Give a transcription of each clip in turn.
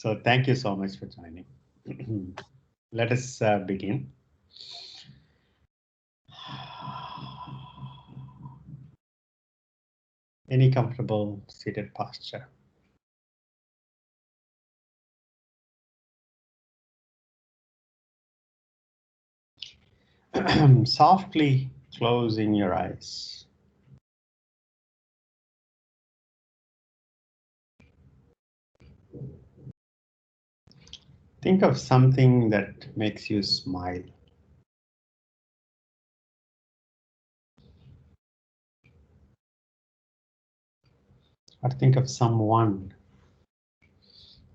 So thank you so much for joining. Let us begin. Any comfortable seated posture. Softly closing your eyes. Think of something that makes you smile. Or think of someone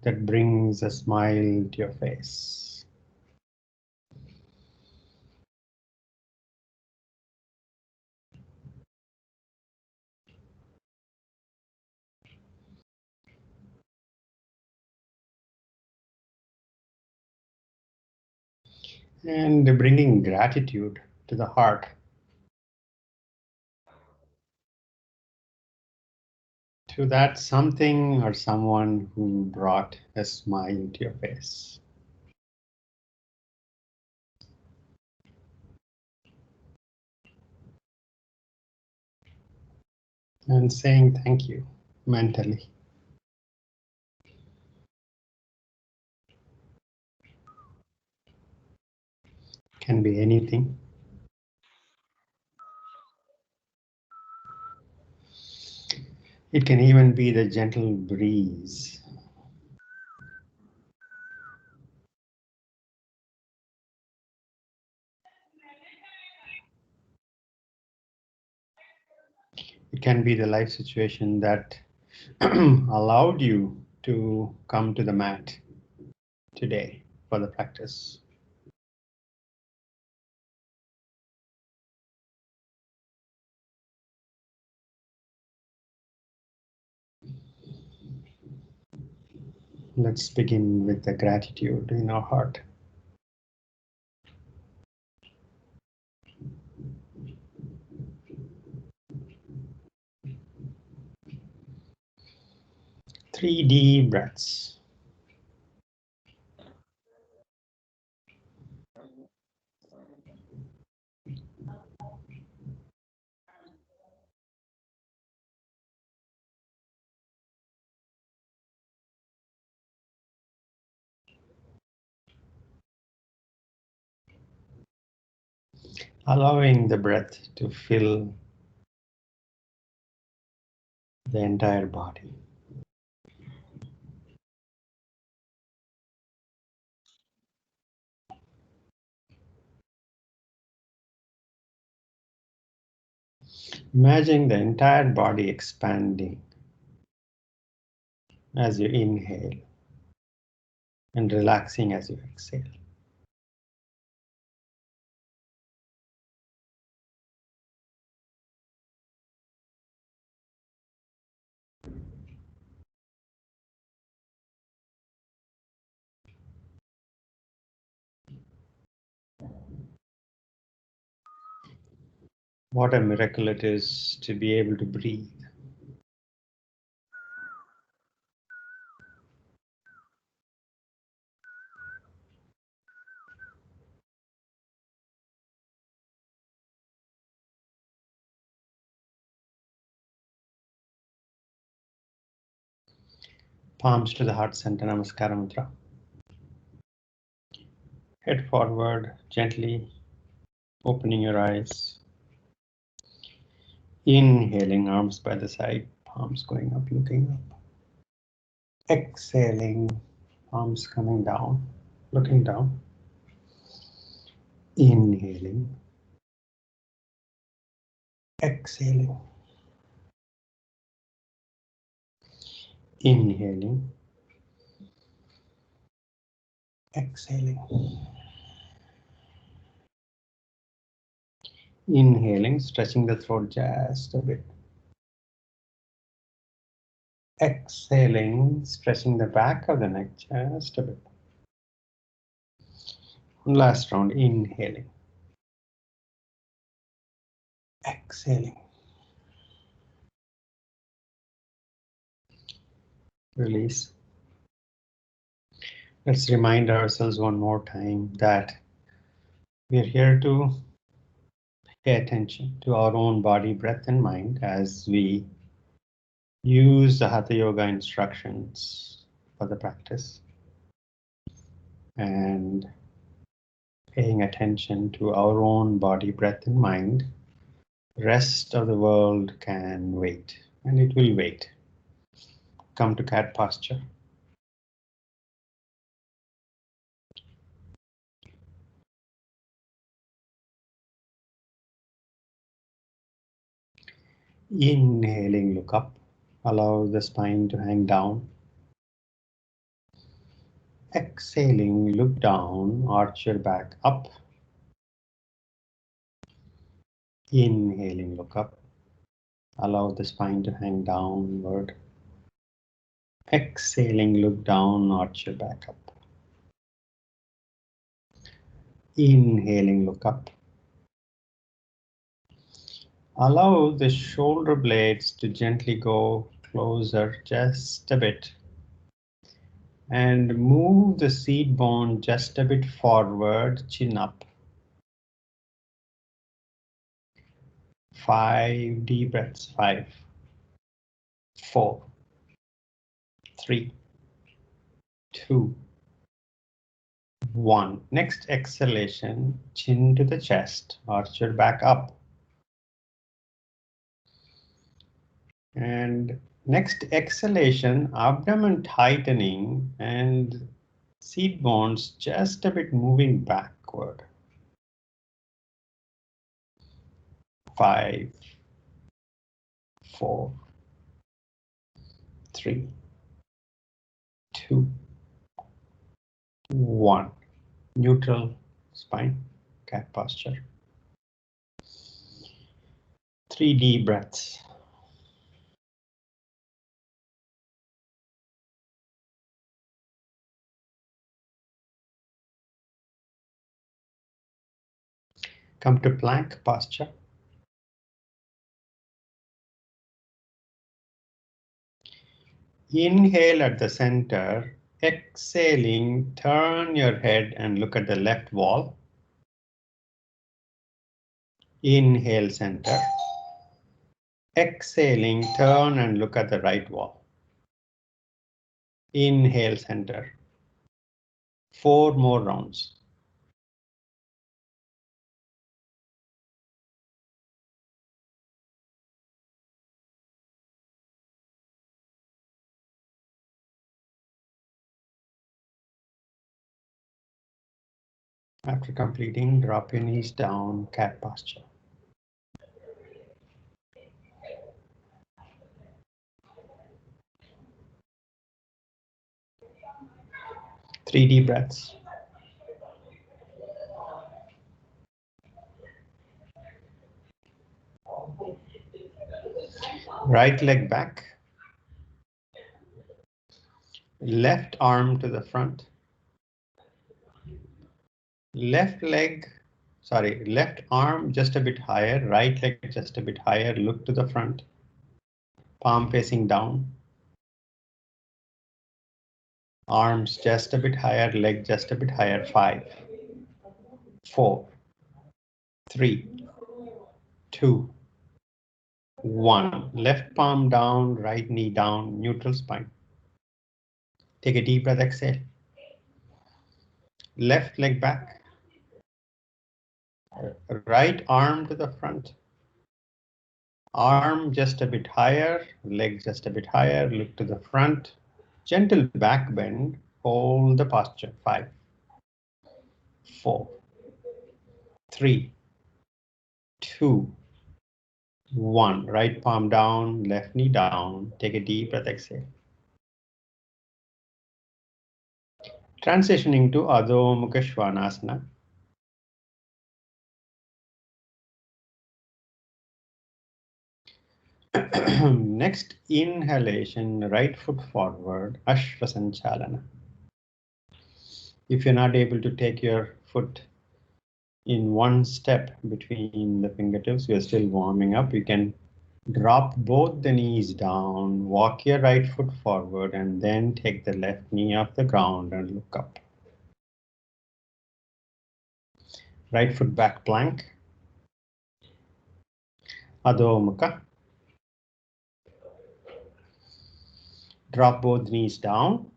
that brings a smile to your face. And bringing gratitude to the heart. To that something or someone who brought a smile to your face. And saying thank you mentally. Can be anything. It can even be the gentle breeze. It can be the life situation that allowed you to come to the mat today for the practice. Let's begin with the gratitude in our heart. Three deep breaths. Allowing the breath to fill the entire body. Imagine the entire body expanding as you inhale and relaxing as you exhale. What a miracle it is to be able to breathe. Palms to the heart center, Namaskara Mudra. Head forward, gently opening your eyes. Inhaling, arms by the side, palms going up, looking up. Exhaling, palms coming down, looking down. Inhaling. Exhaling. Inhaling. Exhaling. Inhaling, stretching the throat just a bit. Exhaling, stretching the back of the neck just a bit. One last round, inhaling. Exhaling. Release. Let's remind ourselves one more time that we are here to pay attention to our own body, breath, and mind as we use the Hatha Yoga instructions for the practice, and paying attention to our own body, breath, and mind. Rest of the world can wait, and it will wait. Come to cat posture. Inhaling, look up. Allow the spine to hang down. Exhaling, look down, arch your back up. Inhaling, look up. Allow the spine to hang downward. Exhaling, look down, arch your back up. Inhaling, look up. Allow the shoulder blades to gently go closer just a bit. And move the seat bone just a bit forward, chin up. 5 deep breaths. 5, 4, 3, 2, 1. Next exhalation, chin to the chest, arch your back up. And next exhalation, abdomen tightening and seat bones just a bit moving backward. 5, 4, 3, 2, 1. Neutral spine, cat posture. 3 deep breaths. Come to plank posture. Inhale at the center. Exhaling, turn your head and look at the left wall. Inhale, center. Exhaling, turn and look at the right wall. Inhale, center. 4 more rounds. After completing, drop your knees down, cat posture. 3 deep breaths. Right leg back. Left arm to the front. Left arm just a bit higher, right leg just a bit higher, look to the front. Palm facing down. Arms just a bit higher, leg just a bit higher. 5, 4, 3, 2, 1. Left palm down, right knee down, neutral spine. Take a deep breath, exhale. Left leg back. Right arm to the front. Arm just a bit higher, leg just a bit higher, look to the front. Gentle back bend, hold the posture. 5, 4, 3, 2, 1. Right palm down, left knee down. Take a deep breath, exhale. Transitioning to Adhomukhasvasana. Next inhalation, right foot forward, Ashvasanchalana. If you're not able to take your foot in one step between the fingertips, you're still warming up. You can Drop both the knees down, walk your right foot forward, and then take the left knee off the ground and look up. Right foot back plank. Adhomukha. Drop both knees down.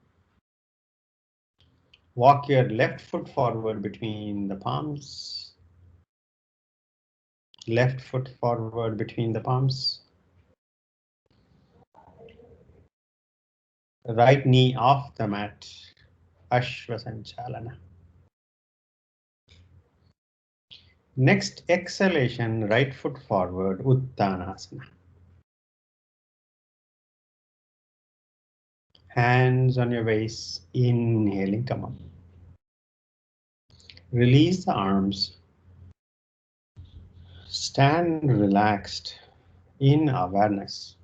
Walk your left foot forward between the palms. Left foot forward between the palms. Right knee off the mat. Ashvasanchalana. Next exhalation, right foot forward, Uttanasana. Hands on your waist, inhaling, come up. Release the arms. Stand relaxed in awareness.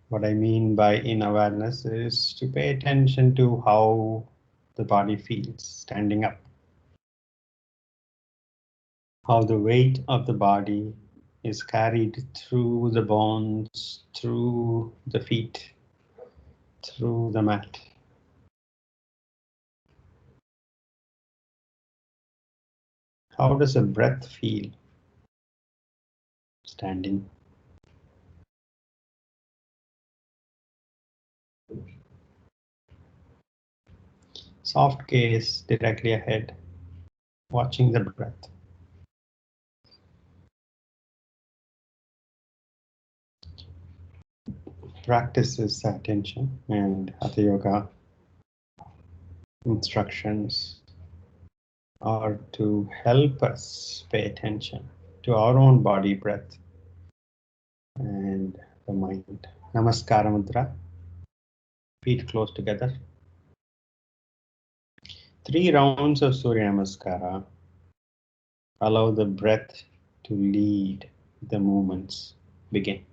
What I mean by in awareness is to pay attention to how the body feels standing up. How the weight of the body is carried through the bones, through the feet, through the mat. How does the breath feel standing? Soft gaze directly ahead, watching the breath. Practice this attention, and Hatha Yoga instructions are to help us pay attention to our own body breath and the mind. Namaskara Mudra, feet close together. 3 rounds of Surya Namaskara. Allow the breath to lead the movements. Begin.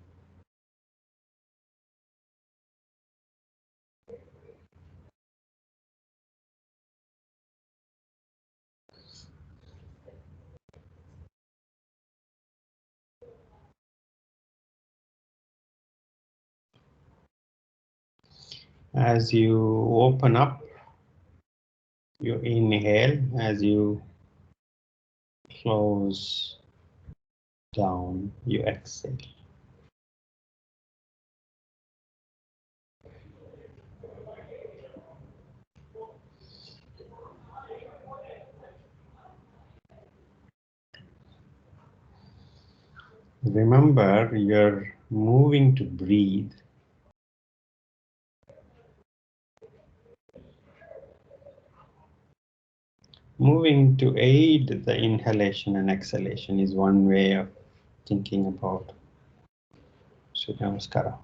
As you open up, you inhale. As you close down, you exhale. Remember, you're moving to breathe. Moving to aid the inhalation and exhalation is one way of thinking about Surya Namaskara.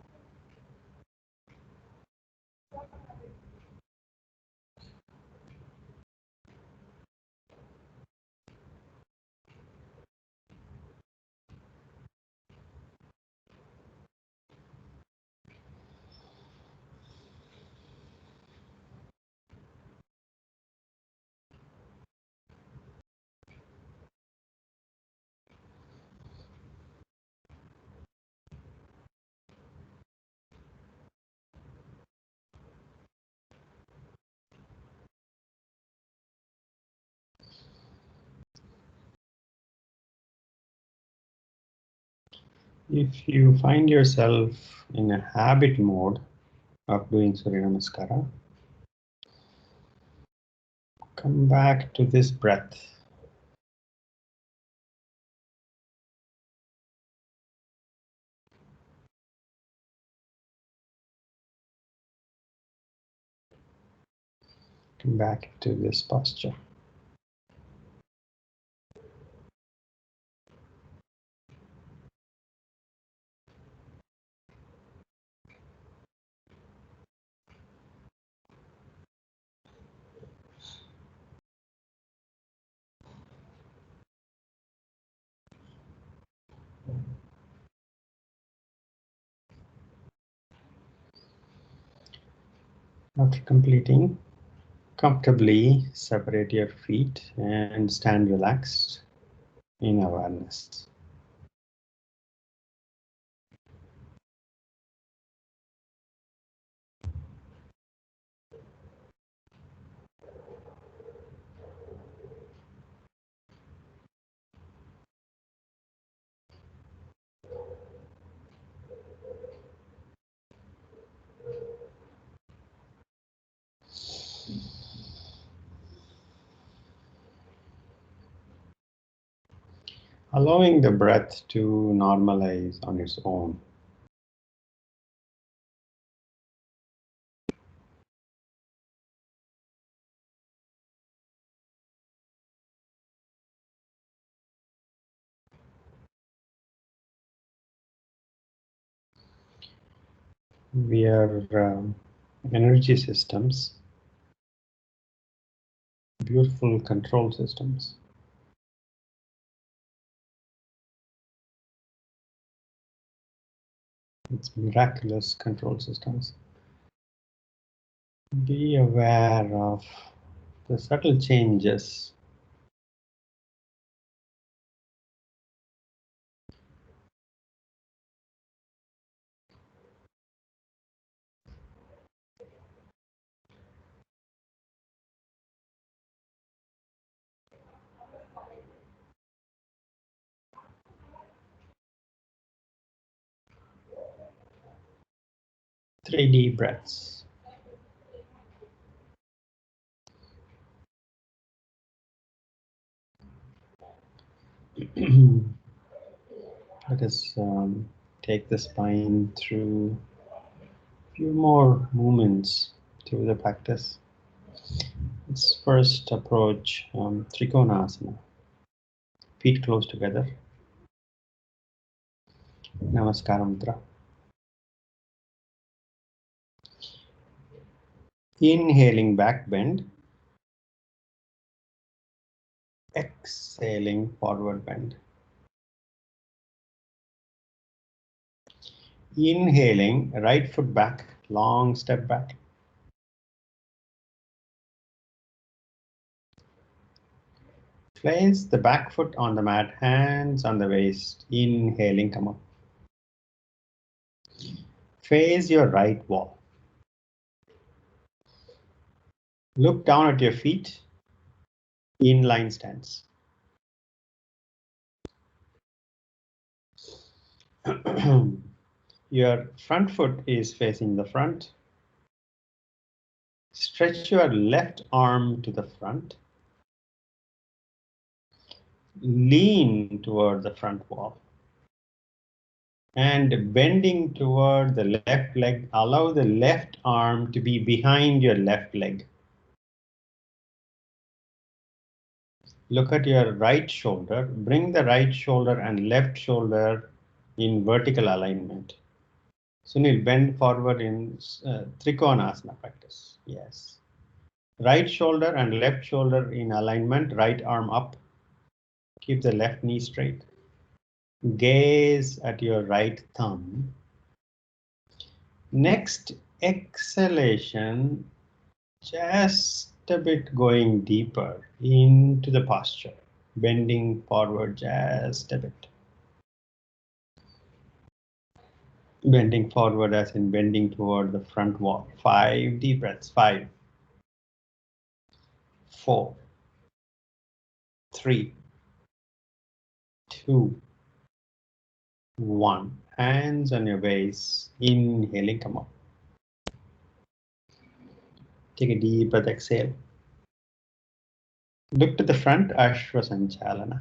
If you find yourself in a habit mode of doing Surya Namaskara, come back to this breath. Come back to this posture. After completing, comfortably separate your feet and stand relaxed. in awareness. Allowing the breath to normalize on its own. We are energy systems, beautiful control systems. It's miraculous control systems. Be aware of the subtle changes. Three deep breaths. Let us take the spine through a few more movements through the practice. Let's first approach Trikonasana. Feet close together. Namaskara Mudra. Inhaling back bend. Exhaling forward bend. Inhaling right foot back, long step back. Place the back foot on the mat, hands on the waist. Inhaling, come up. Face your right wall. Look down at your feet. Inline stance. Your front foot is facing the front. Stretch your left arm to the front. Lean toward the front wall. And bending toward the left leg, allow the left arm to be behind your left leg. Look at your right shoulder. Bring the right shoulder and left shoulder in vertical alignment. Sunil, bend forward in Trikonasana practice. Yes. Right shoulder and left shoulder in alignment, right arm up. Keep the left knee straight. Gaze at your right thumb. Next exhalation, just a bit going deeper into the posture, bending forward just a bit. Bending forward as in bending toward the front wall. 5 deep breaths. 5, 4, 3, 2, 1. Hands on your waist. Inhaling, come up. Take a deep breath, exhale. Look to the front, Ashwasanchalana.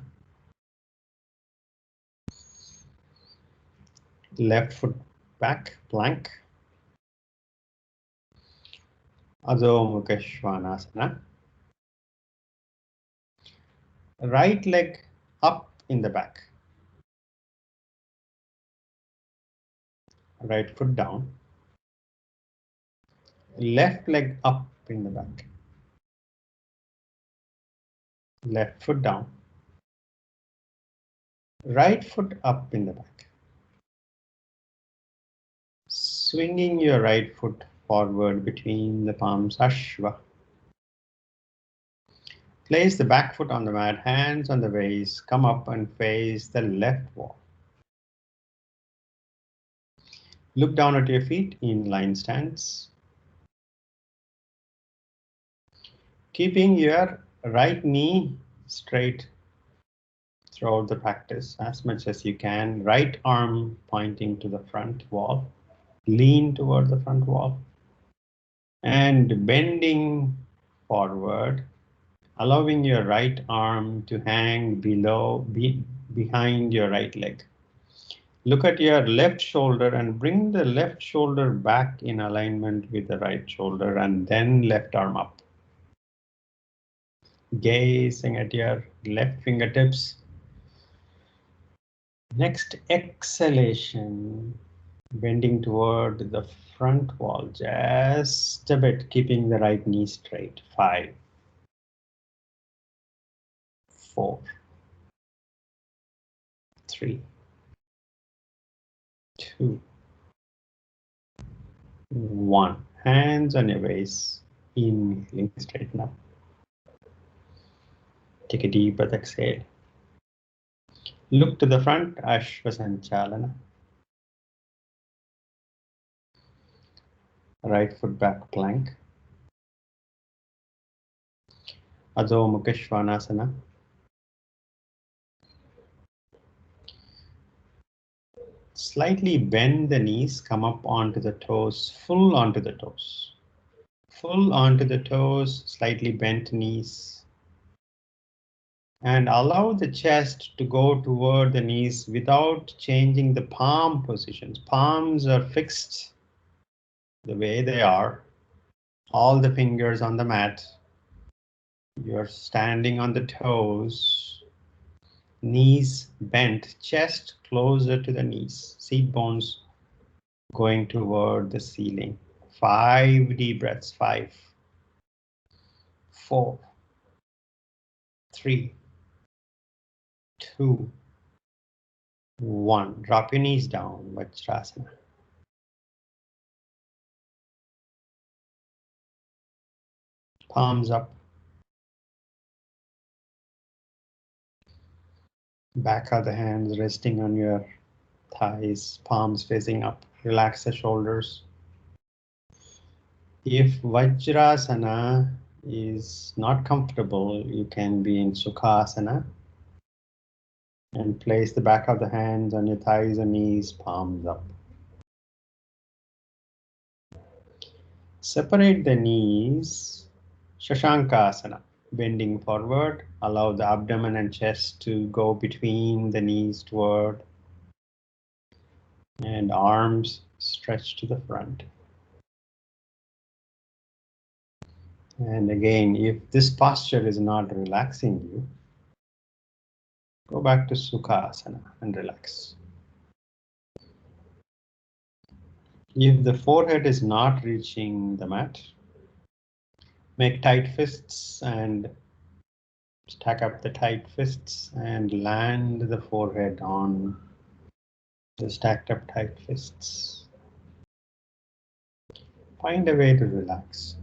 Left foot back, plank. Adhomukhasvasana. Right leg up in the back. Right foot down. Left leg up in the back. Left foot down. Right foot up in the back. Swinging your right foot forward between the palms, Ashwa. Place the back foot on the mat, hands on the waist, come up and face the left wall. Look down at your feet in line stance. Keeping your right knee straight throughout the practice as much as you can. Right arm pointing to the front wall. Lean toward the front wall. And bending forward, allowing your right arm to hang behind your right leg. Look at your left shoulder and bring the left shoulder back in alignment with the right shoulder and then left arm up. Gazing at your left fingertips. Next exhalation, bending toward the front wall just a bit, keeping the right knee straight. 5, 4, 3, 2, 1. Hands on your waist, inhaling, straighten up. Take a deep breath, exhale. Look to the front, Ashvasanchalana. Right foot back plank. Adhomukhasvasana. Slightly bend the knees, come up onto the toes, full onto the toes. Full onto the toes, slightly bent knees. And allow the chest to go toward the knees without changing the palm positions. Palms are fixed the way they are. All the fingers on the mat. You're standing on the toes. Knees bent, chest closer to the knees. Seat bones going toward the ceiling. 5 deep breaths. 5, 4, 3, 2, 1. Drop your knees down, Vajrasana. Palms up. Back of the hands resting on your thighs, palms facing up. Relax the shoulders. If Vajrasana is not comfortable, you can be in Sukhasana. And place the back of the hands on your thighs and knees, palms up. Separate the knees, Shashankasana, bending forward. Allow the abdomen and chest to go between the knees toward. And arms stretch to the front. And again, if this posture is not relaxing you, go back to Sukhasana and relax. If the forehead is not reaching the mat, make tight fists and stack up the tight fists and land the forehead on the stacked up tight fists. Find a way to relax.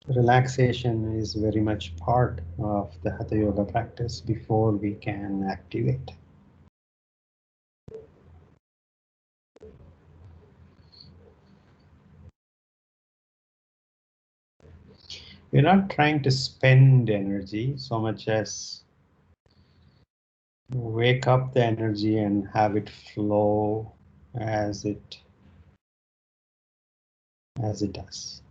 Relaxation is very much part of the Hatha Yoga practice before we can activate. We're not trying to spend energy so much as wake up the energy and have it flow as it does.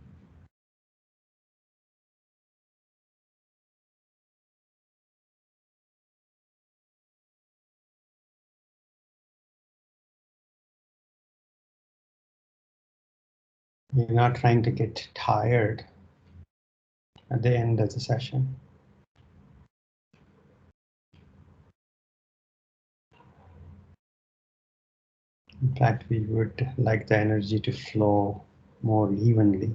We're not trying to get tired at the end of the session. In fact, we would like the energy to flow more evenly,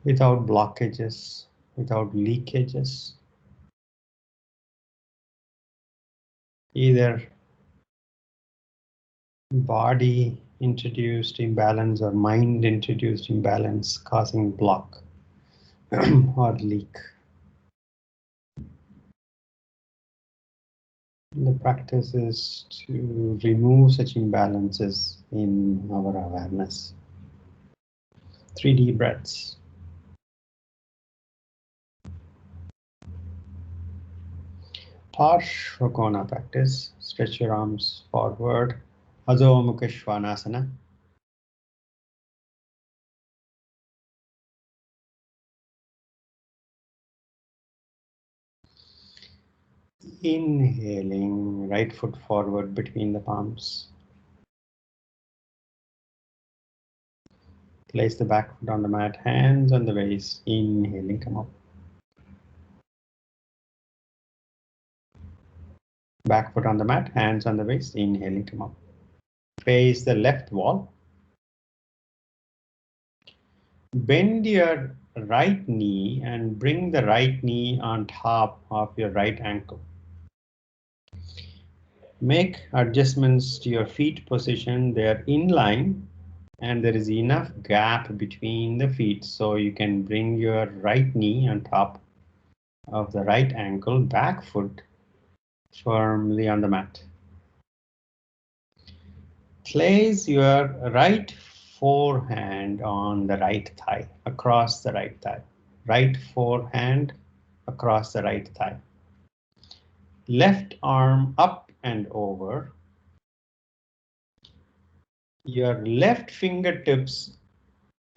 without blockages, without leakages. Either body introduced imbalance or mind introduced imbalance causing block or leak. The practice is to remove such imbalances in our awareness. 3 deep breaths. Parshvakona practice. Stretch your arms forward. Adhomukhasvasana. Inhaling, right foot forward between the palms. Place the back foot on the mat, hands on the waist. Inhaling, come up. Back foot on the mat, hands on the waist. Inhaling, come up. Face the left wall. Bend your right knee and bring the right knee on top of your right ankle. Make adjustments to your feet position. They're in line and there is enough gap between the feet so you can bring your right knee on top of the right ankle, back foot firmly on the mat. Place your right forehand on the right thigh, across the right thigh. Right forehand across the right thigh. Left arm up and over. Your left fingertips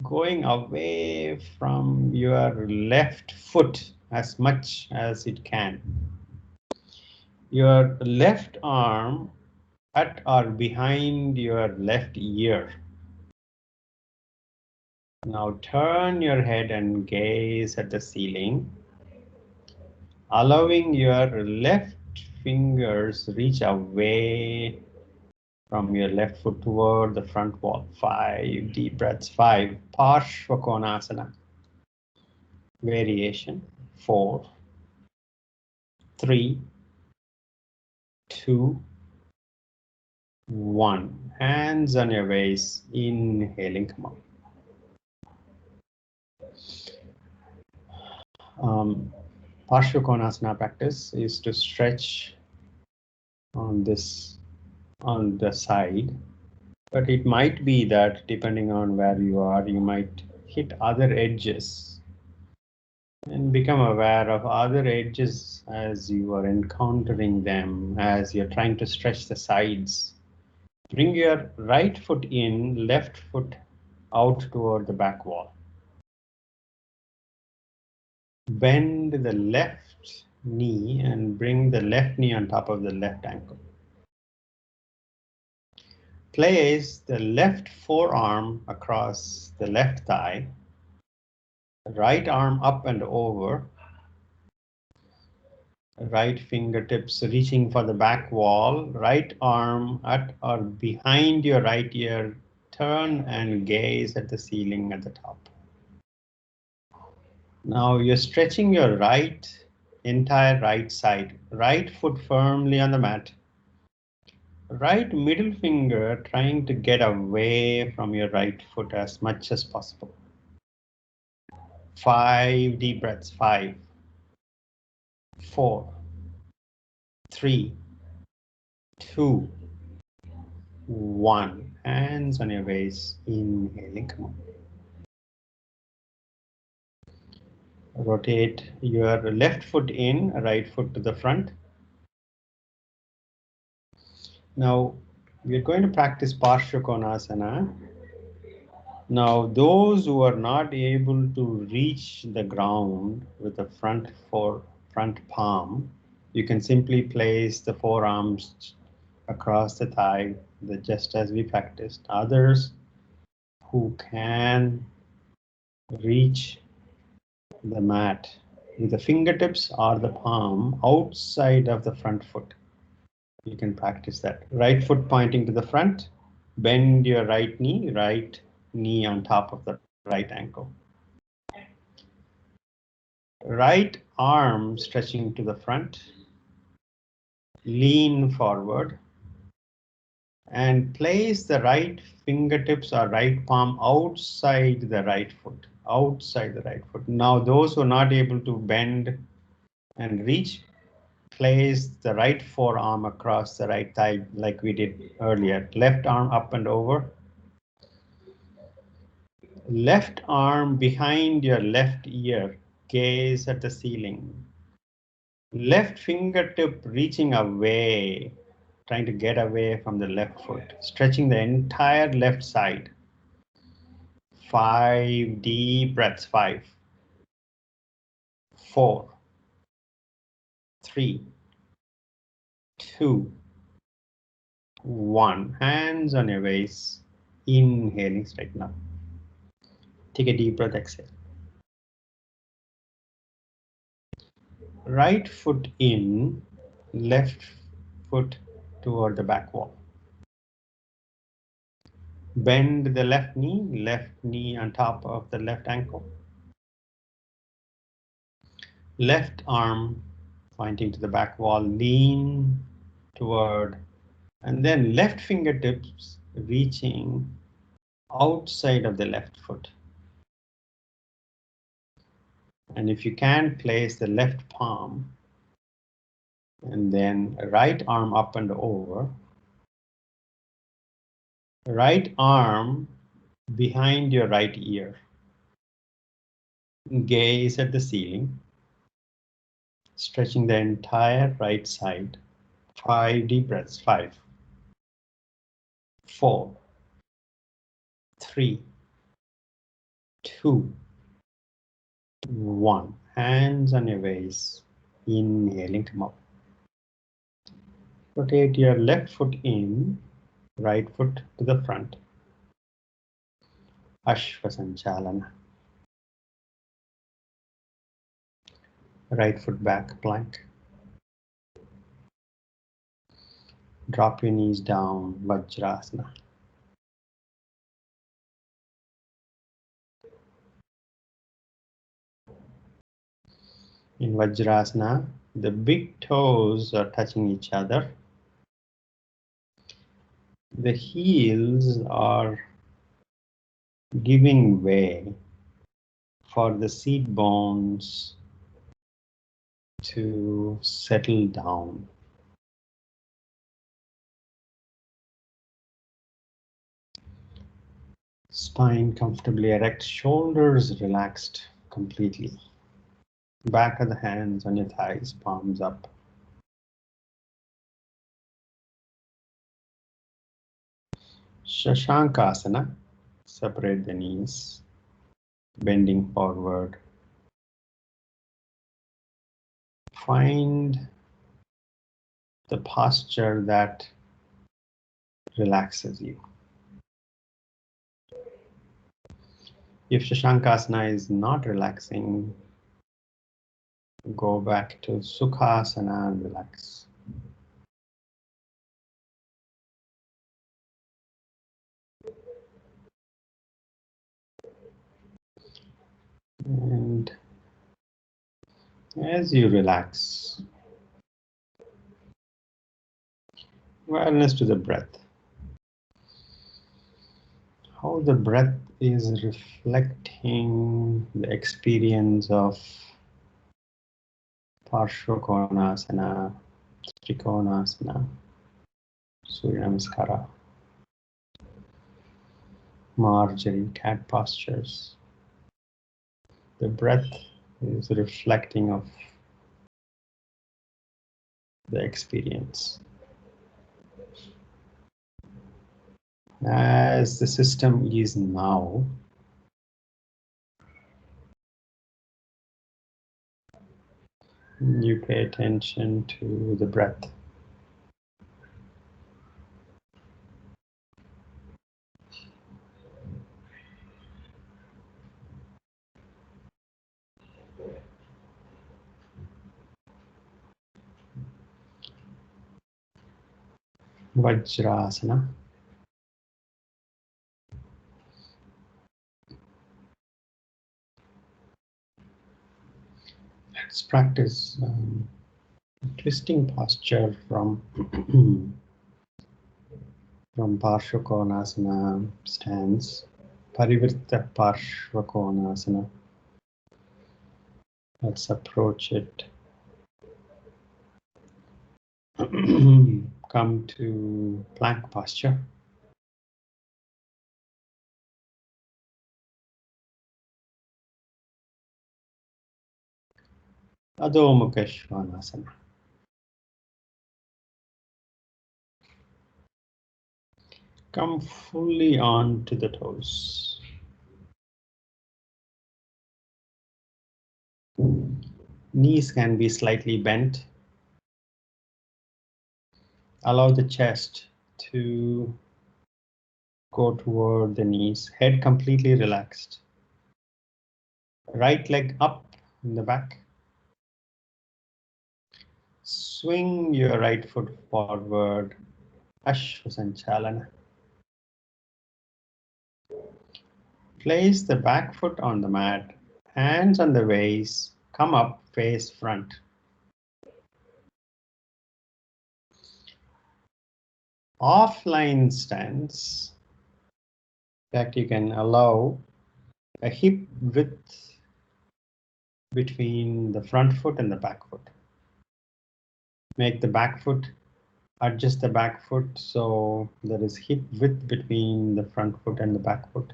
going away from your left foot as much as it can. Your left arm at or behind your left ear. Now turn your head and gaze at the ceiling, allowing your left fingers reach away from your left foot toward the front wall. 5 deep breaths. 5. Parshvakonasana. Variation. 4, 3, 2, 1. Hands on your waist. Inhaling, come up. Parshvakonasana practice is to stretch on the side, but it might be that depending on where you are, you might hit other edges and become aware of other edges as you are encountering them, as you're trying to stretch the sides. Bring your right foot in, left foot out toward the back wall. Bend the left knee and bring the left knee on top of the left ankle. Place the left forearm across the left thigh. Right arm up and over. Right fingertips reaching for the back wall. Right arm at or behind your right ear. Turn and gaze at the ceiling at the top. Now you're stretching your entire right side. Right foot firmly on the mat. Right middle finger trying to get away from your right foot as much as possible. 5 deep breaths. 5, 4, 3, 2, 1. Hands on your waist. Inhaling. Come on. Rotate your left foot in, right foot to the front. Now we're going to practice Parshvakonasana. Now those who are not able to reach the ground with the front palm, you can simply place the forearms across the thigh, just as we practiced. Others who can reach the mat with the fingertips or the palm outside of the front foot, you can practice that. Right foot pointing to the front, bend your right knee on top of the right ankle. Right arm stretching to the front, lean forward, and place the right fingertips or right palm outside the right foot. Now those who are not able to bend and reach, place the right forearm across the right thigh like we did earlier. Left arm up and over. Left arm behind your left ear. Gaze at the ceiling. Left fingertip reaching away, trying to get away from the left foot, stretching the entire left side. 5 deep breaths. 5, 4, 3, 2, 1. Hands on your waist. Inhaling, straighten up. Take a deep breath, exhale. Right foot in, left foot toward the back wall. Bend the left knee on top of the left ankle. Left arm pointing to the back wall, lean toward, and then left fingertips reaching outside of the left foot. And if you can, place the left palm and then right arm up and over. Right arm behind your right ear. Gaze at the ceiling, stretching the entire right side. 5 deep breaths. 5, 4, 3, 2, 1. Hands on your waist. Inhaling to mouth. Rotate your left foot in, right foot to the front. Ashvasanchalana. Right foot back, plank. Drop your knees down, Vajrasana. In Vajrasana, the big toes are touching each other. The heels are giving way for the seat bones to settle down. Spine comfortably erect, shoulders relaxed completely. Back of the hands on your thighs, palms up. Shashankasana, separate the knees, bending forward. Find the posture that relaxes you. If Shashankasana is not relaxing, go back to Sukhasana and relax. And as you relax, awareness to the breath. How the breath is reflecting the experience of Parivritta, Trikonasana, Surya Namaskara, Marajari, cat postures. The breath is reflecting of the experience. As the system is now, you pay attention to the breath. Vajrasana. Let's practice twisting posture from Parivritta stance. Parivritta Pasvakonasna. Let's approach it Come to plank posture. Adhomukhasvasana. Come fully on to the toes. Knees can be slightly bent. Allow the chest to go toward the knees. Head completely relaxed. Right leg up in the back. Swing your right foot forward. Ashvasanchalana. Place the back foot on the mat. Hands on the waist. Come up, face front. Offline stance. In fact, you can allow a hip width between the front foot and the back foot. Make the back foot, adjust the back foot so there is hip width between the front foot and the back foot.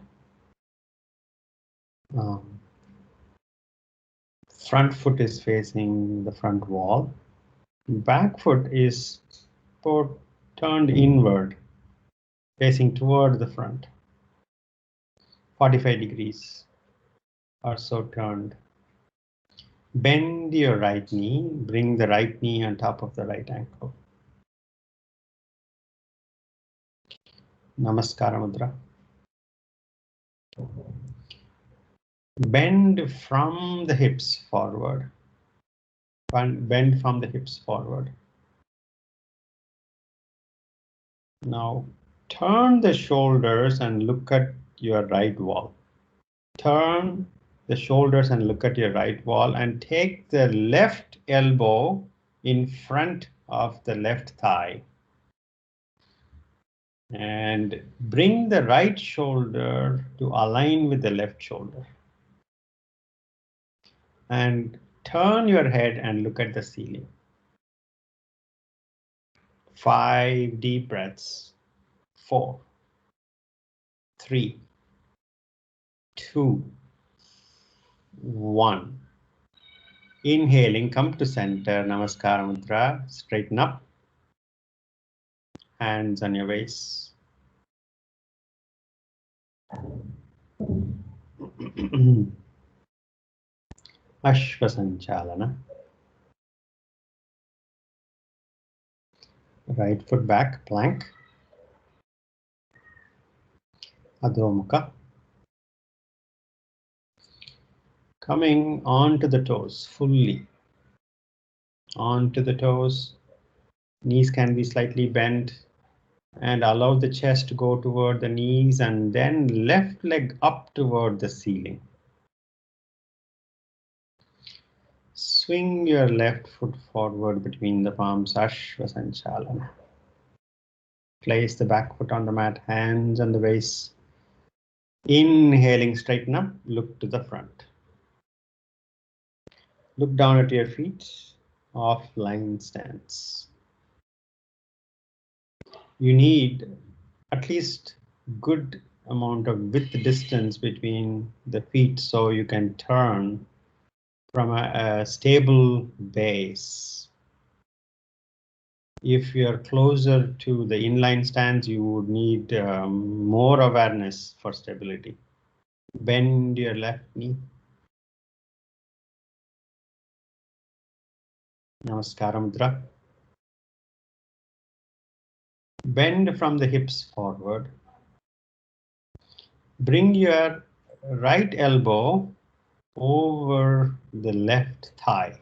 Front foot is facing the front wall. Back foot is turned inward, facing toward the front. 45 degrees or so turned. Bend your right knee, bring the right knee on top of the right ankle. Namaskara Mudra. Bend from the hips forward. Bend from the hips forward. Now turn the shoulders and look at your right wall. Turn the shoulders and look at your right wall and take the left elbow in front of the left thigh. And bring the right shoulder to align with the left shoulder. And turn your head and look at the ceiling. 5 deep breaths. 4, 3, 2, 1. Inhaling, come to center, Namaskara Mudra, straighten up. Hands on your waist. Ashvasanchalana. Right foot back, plank. Adhomukha. Coming onto the toes, fully. Onto the toes. Knees can be slightly bent. And allow the chest to go toward the knees and then left leg up toward the ceiling. Swing your left foot forward between the palms, Ashvasanchalana. Place the back foot on the mat, hands on the waist. Inhaling, straighten up, look to the front. Look down at your feet, offline stance. You need at least good amount of width distance between the feet so you can turn from a stable base. If you're closer to the inline stance, you would need more awareness for stability. Bend your left knee. Namaskara Mudra. Bend from the hips forward. Bring your right elbow over the left thigh.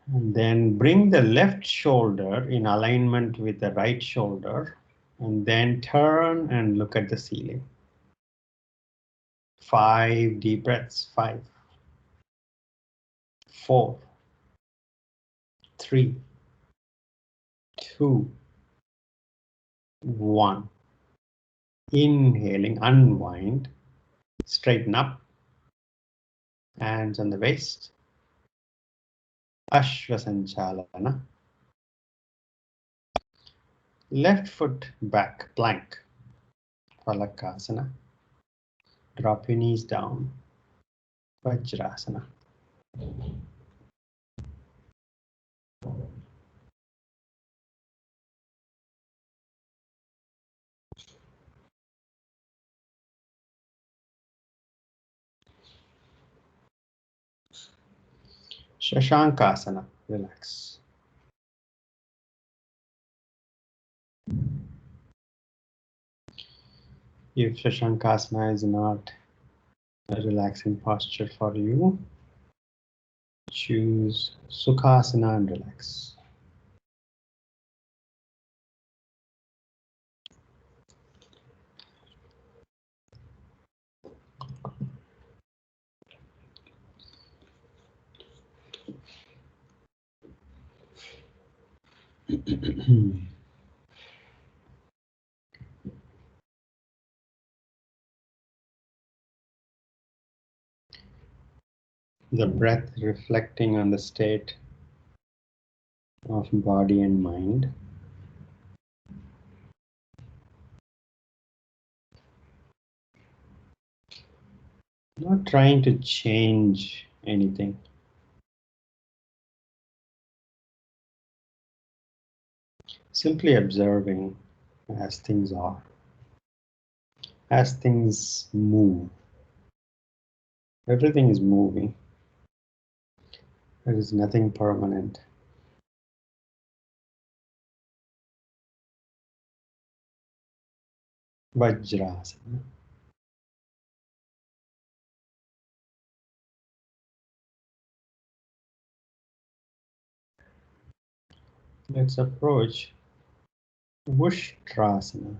And then bring the left shoulder in alignment with the right shoulder. And then turn and look at the ceiling. 5 deep breaths. 5, 4, 3, 2, 1. Inhaling, unwind, straighten up, hands on the waist. Ashvasanchalana. Left foot back plank. Phalakasana. Drop your knees down. Vajrasana. Shashankasana. Relax. If Shashankasana is not a relaxing posture for you, choose Sukhasana and relax. The breath reflecting on the state of body and mind. Not trying to change anything. Simply observing as things are, as things move. Everything is moving. There is nothing permanent. Vajrasana. Let's approach Ushtrasana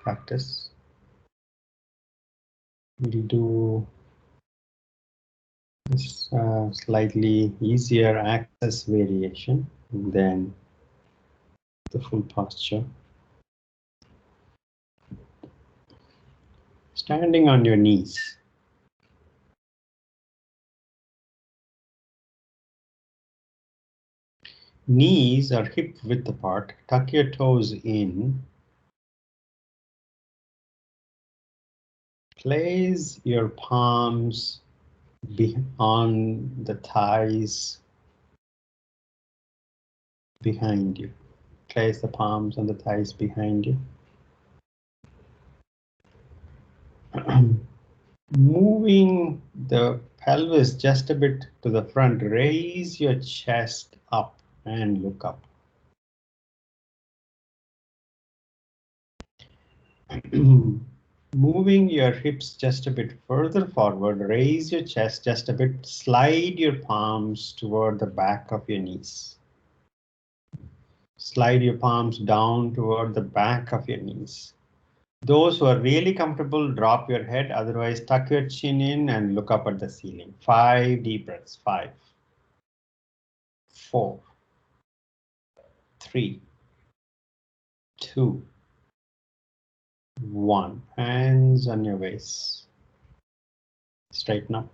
practice. We'll do this slightly easier access variation than the full posture. Standing on your knees. Knees are hip width apart. Tuck your toes in. Place your palms on the thighs behind you. Place the palms on the thighs behind you. Moving the pelvis just a bit to the front, raise your chest up and look up. Moving your hips just a bit further forward, raise your chest just a bit, slide your palms toward the back of your knees. Slide your palms down toward the back of your knees. Those who are really comfortable, drop your head, otherwise tuck your chin in and look up at the ceiling. 5 deep breaths. 5, 4, 3, 2, 1. Hands on your waist. Straighten up.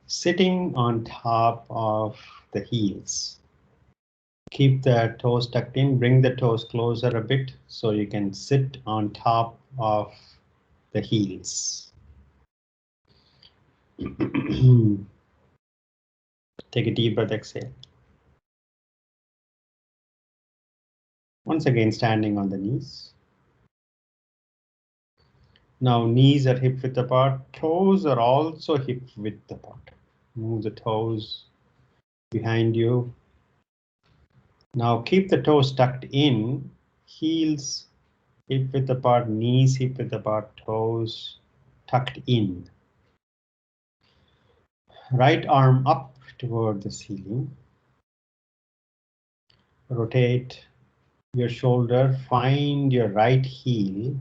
Sitting on top of the heels. Keep the toes tucked in. Bring the toes closer a bit so you can sit on top of the heels. Take a deep breath, exhale. Once again, standing on the knees. Now knees are hip width apart, toes are also hip width apart. Move the toes behind you. Now keep the toes tucked in, heels hip width apart, knees hip width apart, toes tucked in. Right arm up toward the ceiling. Rotate your shoulder, find your right heel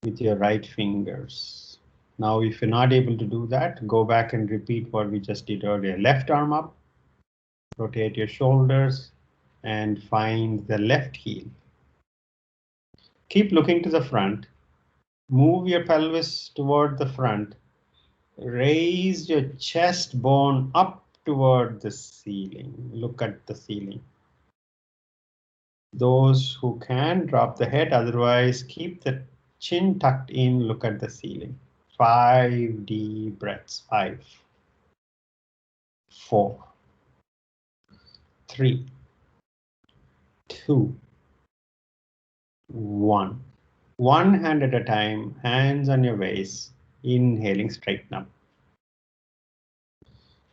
with your right fingers. Now, if you're not able to do that, go back and repeat what we just did earlier. Left arm up, rotate your shoulders, and find the left heel. Keep looking to the front. Move your pelvis toward the front. Raise your chest bone up toward the ceiling. Look at the ceiling. Those who can drop the head, otherwise keep the chin tucked in, look at the ceiling. 5 deep breaths. 5, 4, 3, 2, 1. One hand at a time, hands on your waist, inhaling, straighten up.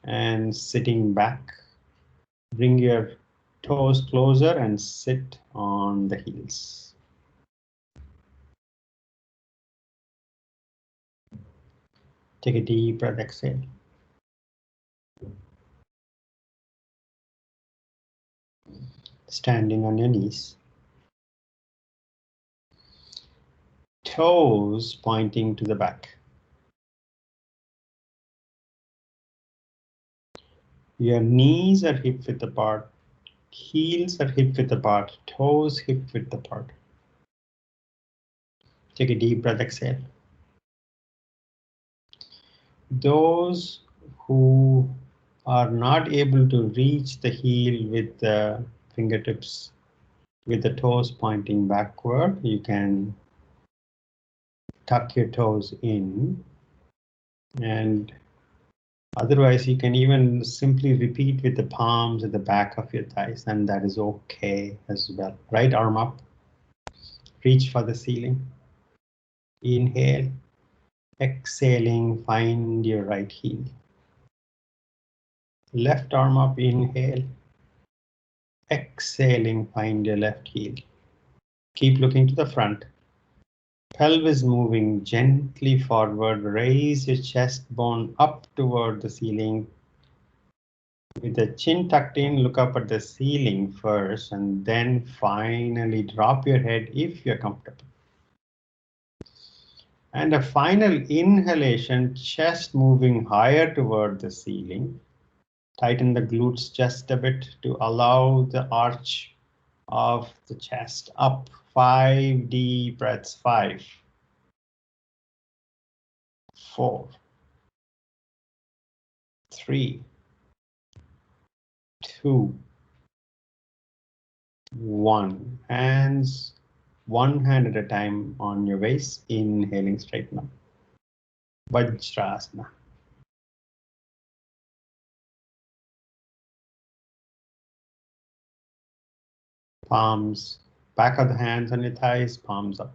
And sitting back, bring your toes closer and sit on the heels. Take a deep breath, exhale. Standing on your knees. Toes pointing to the back. Your knees are hip width apart. Heels are hip width apart. Toes hip width apart. Take a deep breath, exhale. Those who are not able to reach the heel with the fingertips, with the toes pointing backward, you can tuck your toes in, and otherwise you can even simply repeat with the palms at the back of your thighs, and that is okay as well. Right arm up, reach for the ceiling. Inhale, exhaling, find your right heel. Left arm up, inhale. Exhaling, find your left heel. Keep looking to the front. Pelvis moving gently forward. Raise your chest bone up toward the ceiling. With the chin tucked in, look up at the ceiling first, and then finally drop your head if you're comfortable. And a final inhalation, chest moving higher toward the ceiling. Tighten the glutes just a bit to allow the arch of the chest up. 5 deep breaths. 5, 4, 3, 2, 1. Hands one hand at a time on your waist. Inhaling, straighten up. Vajrasana. Palms, back of the hands on your thighs, palms up.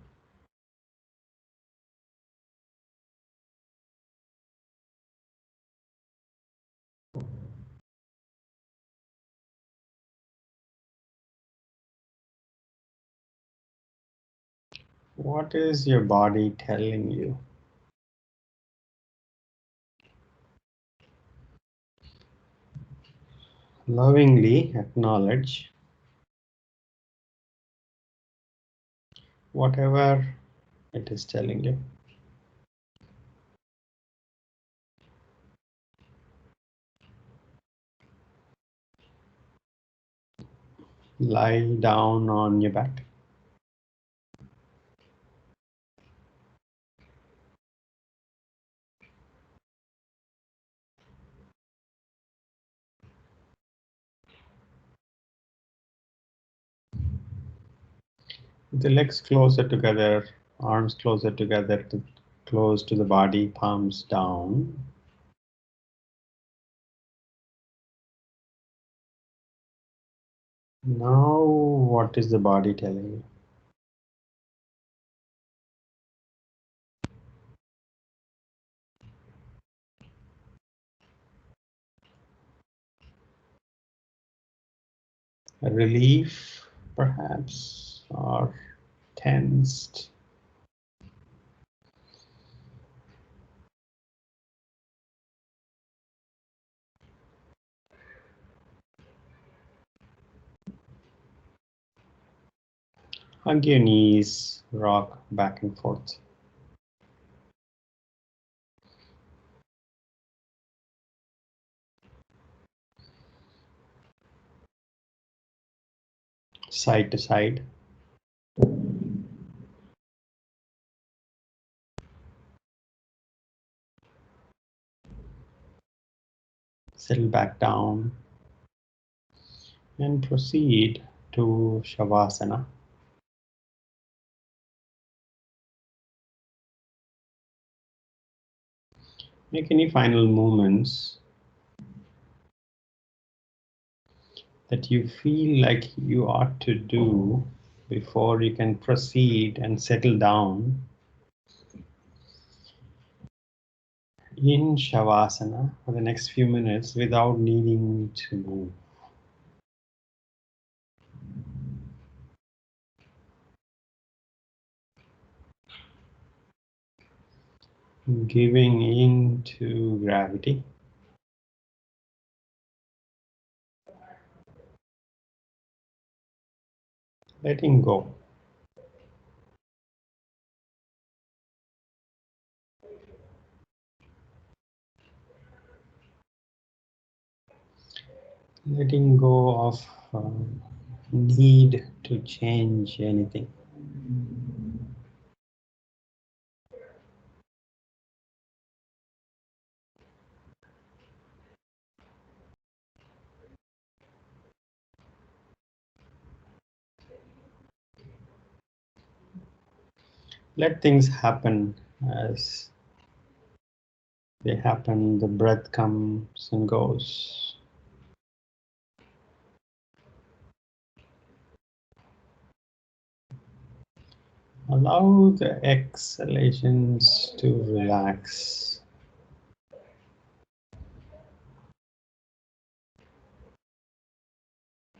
What is your body telling you? Lovingly acknowledge whatever it is telling you. Lie down on your back. The legs closer together, arms closer together, close to the body, palms down. Now, what is the body telling you? A relief, perhaps, or tensed? Hug your knees, rock back and forth. Side to side. Settle back down and proceed to Savasana. Make any final movements that you feel like you ought to do before you can proceed and settle down in Shavasana for the next few minutes without needing to move. Giving in to gravity. Letting go. Letting go of need to change anything. Let things happen as they happen. The breath comes and goes. Allow the exhalations to relax.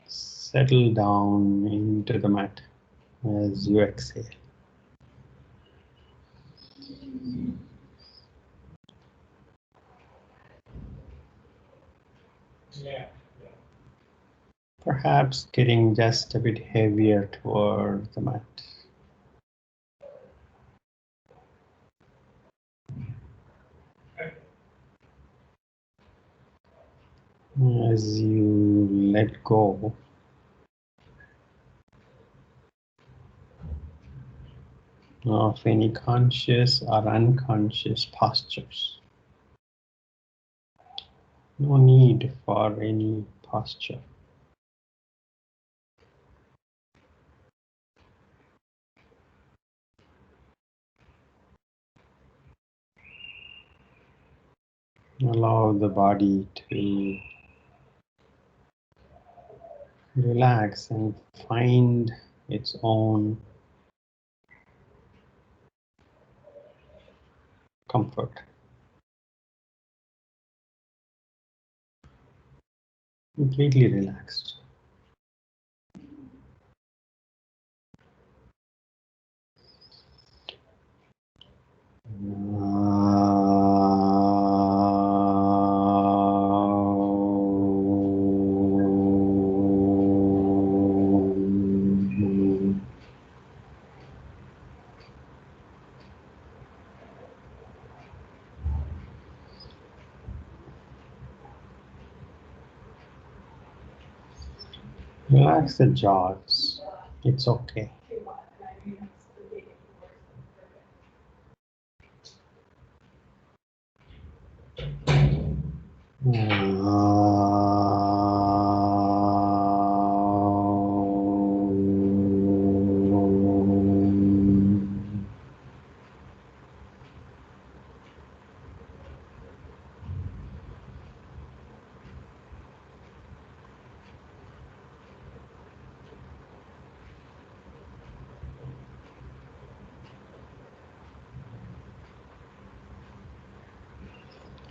Settle down into the mat as you exhale. Perhaps getting just a bit heavier toward the mat. As you let go, of any conscious or unconscious postures. No need for any posture. Allow the body to relax and find its own comfort. Completely relaxed. Relax the jaws. It's okay.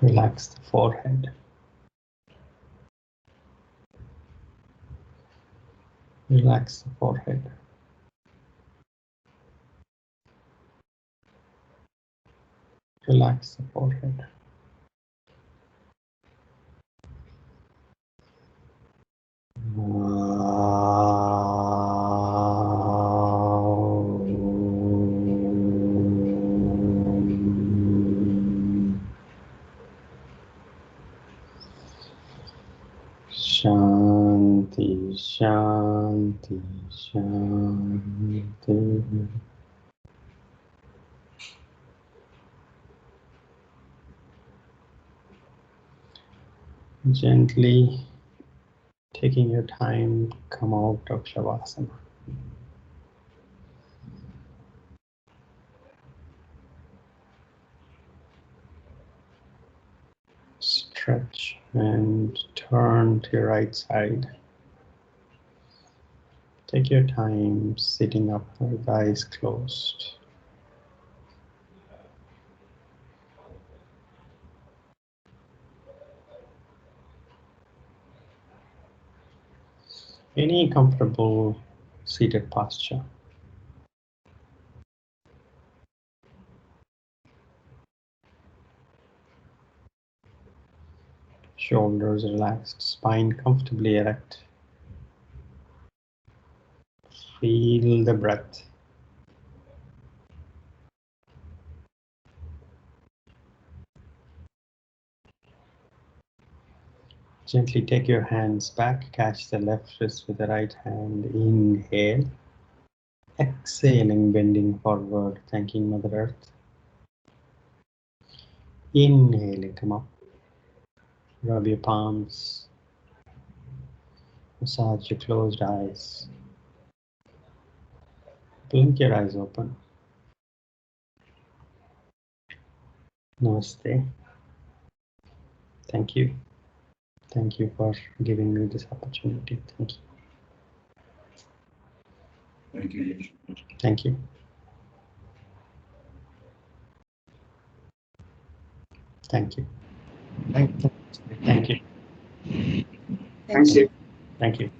Relax the forehead. Relax the forehead. Relax the forehead. Shanti, Shanti, Shanti. Gently taking your time, come out of Savasana. Stretch and turn to your right side. Take your time sitting up with eyes closed. Any comfortable seated posture. Shoulders relaxed, spine comfortably erect. Feel the breath. Gently take your hands back, catch the left wrist with the right hand. Inhale. Exhaling, bending forward, thanking Mother Earth. Inhaling, come up. Rub your palms. Massage your closed eyes. Blink your eyes open. Namaste. Thank you. Thank you for giving me this opportunity. Thank you. Thank you. Thank you. Thank you. Thank you. Thank you. Thank you. Thank you.